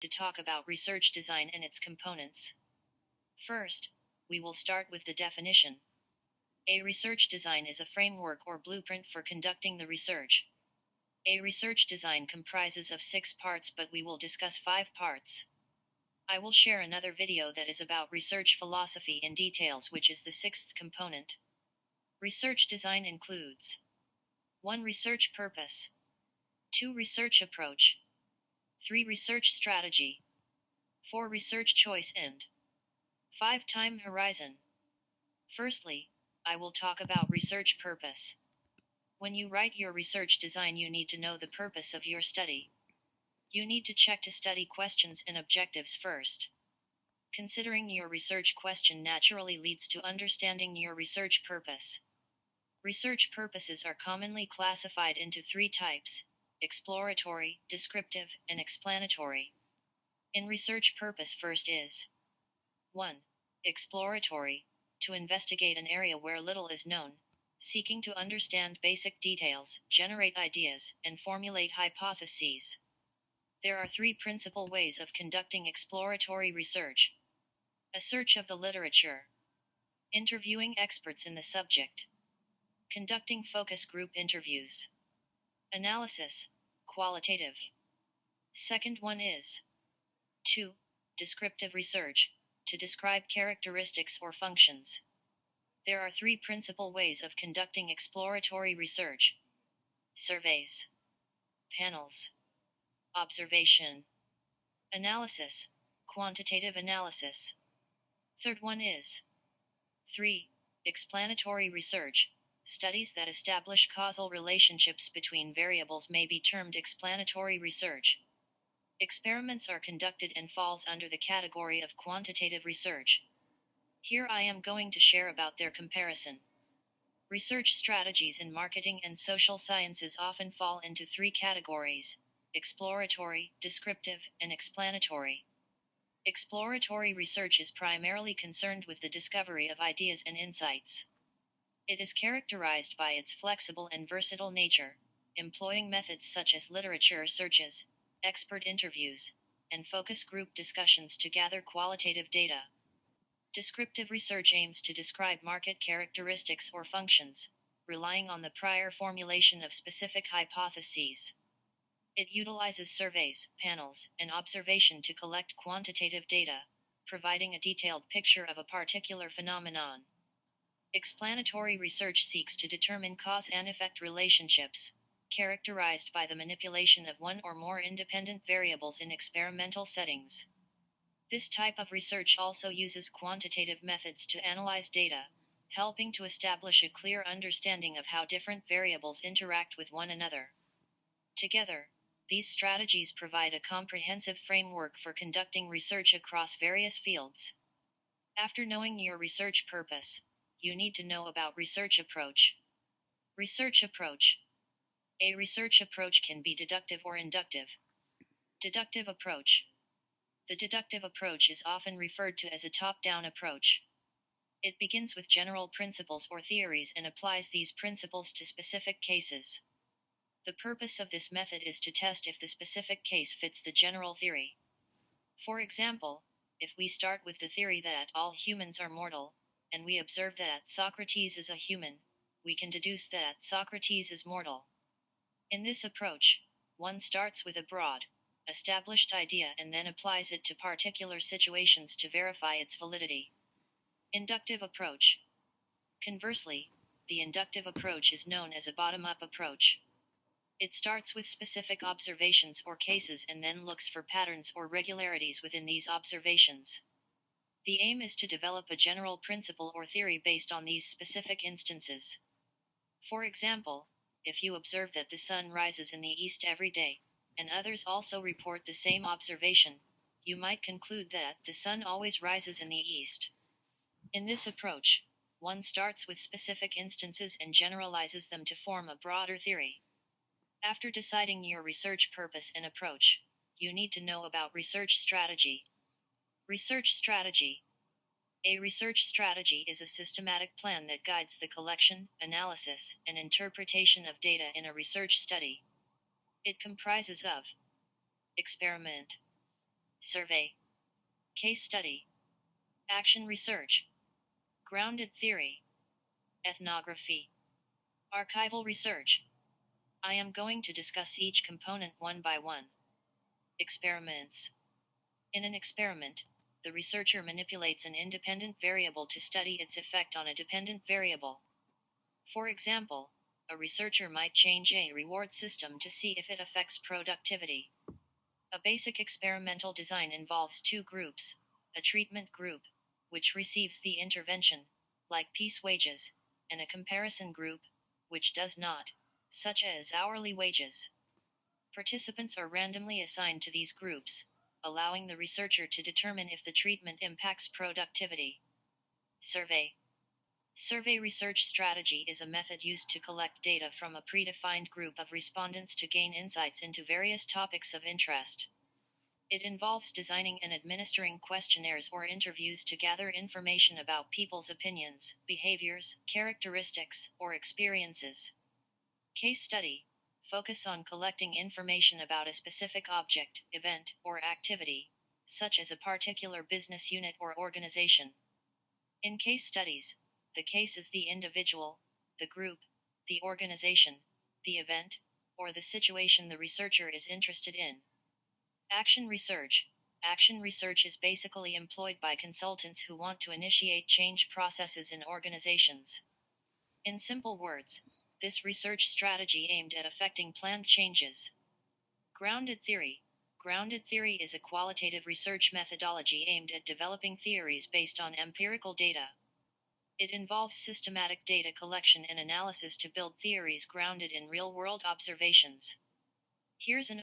to talk about research design and its components. First, we will start with the definition. A research design is a framework or blueprint for conducting the research. A research design comprises of 6 parts, but we will discuss 5 parts. I will share another video that is about research philosophy in details, which is the 6th component. Research design includes 1. Research purpose, 2. Research approach, 3. Research strategy, 4. Research choice, and 5. Time horizon. Firstly, I will talk about research purpose. When you write your research design, you need to know the purpose of your study. You need to check to study questions and objectives first. Considering your research question naturally leads to understanding your research purpose. Research purposes are commonly classified into 3 types: exploratory, descriptive, and explanatory. In research purpose, first is 1. Exploratory, to investigate an area where little is known, seeking to understand basic details, generate ideas, and formulate hypotheses. There are 3 principal ways of conducting exploratory research: a search of the literature, interviewing experts in the subject, conducting focus group interviews. Analysis, qualitative. Second one is 2. Descriptive research, to describe characteristics or functions. There are 3 principal ways of conducting exploratory research: surveys, panels, observation. Analysis, quantitative analysis. Third one is 3. Explanatory research. Studies that establish causal relationships between variables may be termed explanatory research. Experiments are conducted and falls under the category of quantitative research. Here I am going to share about their comparison. Research strategies in marketing and social sciences often fall into 3 categories: exploratory, descriptive, and explanatory. Exploratory research is primarily concerned with the discovery of ideas and insights. It is characterized by its flexible and versatile nature, employing methods such as literature searches, expert interviews, and focus group discussions to gather qualitative data. Descriptive research aims to describe market characteristics or functions, relying on the prior formulation of specific hypotheses. It utilizes surveys, panels, and observation to collect quantitative data, providing a detailed picture of a particular phenomenon. Explanatory research seeks to determine cause and effect relationships, characterized by the manipulation of one or more independent variables in experimental settings. This type of research also uses quantitative methods to analyze data, helping to establish a clear understanding of how different variables interact with one another. Together, these strategies provide a comprehensive framework for conducting research across various fields. After knowing your research purpose, you need to know about research approach. Research approach. A research approach can be deductive or inductive. Deductive approach. The deductive approach is often referred to as a top-down approach. It begins with general principles or theories and applies these principles to specific cases. The purpose of this method is to test if the specific case fits the general theory. For example, if we start with the theory that all humans are mortal, and we observe that Socrates is a human, we can deduce that Socrates is mortal. In this approach, one starts with a broad, established idea and then applies it to particular situations to verify its validity. Inductive approach. Conversely, the inductive approach is known as a bottom-up approach. It starts with specific observations or cases and then looks for patterns or regularities within these observations. The aim is to develop a general principle or theory based on these specific instances. For example, if you observe that the sun rises in the east every day, and others also report the same observation, you might conclude that the sun always rises in the east. In this approach, one starts with specific instances and generalizes them to form a broader theory. After deciding your research purpose and approach, you need to know about research strategy. Research strategy. A research strategy is a systematic plan that guides the collection, analysis, and interpretation of data in a research study. It comprises of experiment, survey, case study, action research, grounded theory, ethnography, archival research. I am going to discuss each component one by one. Experiments. In an experiment, the researcher manipulates an independent variable to study its effect on a dependent variable. For example, a researcher might change a reward system to see if it affects productivity. A basic experimental design involves two groups: a treatment group, which receives the intervention, like piece wages, and a comparison group, which does not, such as hourly wages. Participants are randomly assigned to these groups, allowing the researcher to determine if the treatment impacts productivity. Survey. Survey research strategy is a method used to collect data from a predefined group of respondents to gain insights into various topics of interest. It involves designing and administering questionnaires or interviews to gather information about people's opinions, behaviors, characteristics, or experiences. Case study. Focus on collecting information about a specific object, event, or activity, such as a particular business unit or organization. In case studies, the case is the individual, the group, the organization, the event, or the situation the researcher is interested in. Action research. Action research is basically employed by consultants who want to initiate change processes in organizations. In simple words, this research strategy aimed at effecting planned changes. Grounded theory. Grounded theory is a qualitative research methodology aimed at developing theories based on empirical data. It involves systematic data collection and analysis to build theories grounded in real-world observations. Here's an